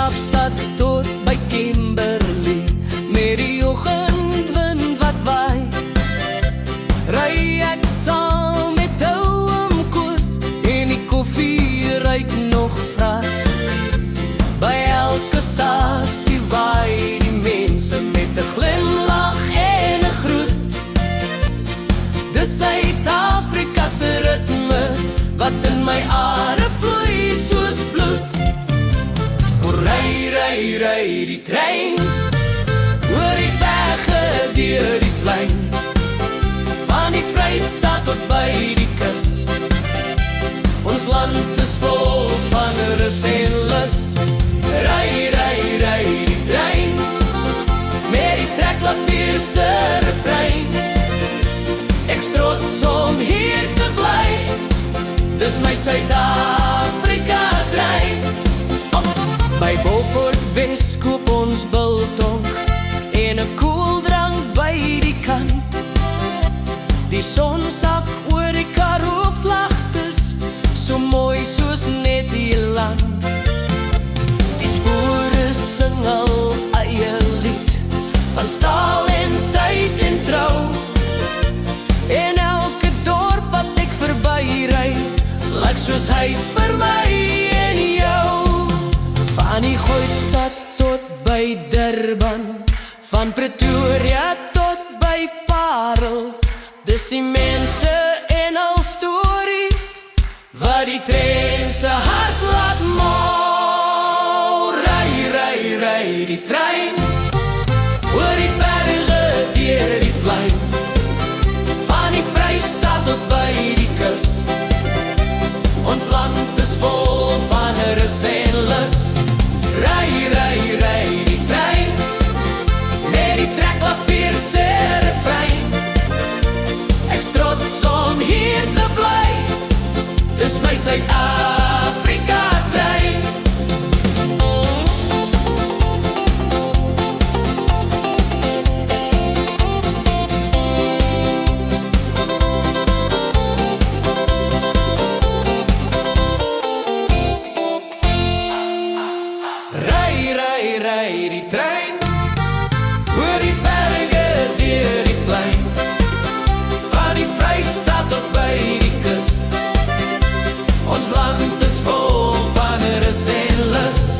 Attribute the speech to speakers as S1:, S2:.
S1: Kaapstad tot by Kimberley, met die oggendwind wat waai, ry ek saam met oom Koos en die koffie ruik nog vry. By elke stasie waai die mense met 'n glimlag en 'n groet. Dis Suid-Afrika se ritme wat in my are vloei soos bloed. Ry die trein oor die berge, deur die plein, van die Vrystaat tot by die kus. Ons land is vol van rus en lus. Ry die trein met die trekklavier se refrein. Ek's trots om hier te bly, dis my Suid-Afrika trein. By Beaufort Wes koop ons biltong en 'n koeldrank by die kant. Die son sak oor die Karoo vlaktes, so mooi soos net die land. Die spore sing al eie lied, van staal en tyd en trou. En elke dorp wat ek verby ry, lyk soos huis vir my en jou. Van die Gooitstad tot by Durban, van Pretoria tot by Parel, dis die mense en al stories wat die trein se hart laat mal. Ry die trein oor die berge, deur die plein, van die Vrystaat tot by die kus. Ons land is vol van rus en lus. Ry die trein met die trekklavier se refrein. Ek's trots om hier te bly, dis my Suid-Afrika trein. Ry die trein oor die berge, deur die plein, van die Vrystaat tot by die kus. Ons land is vol van rus en lus.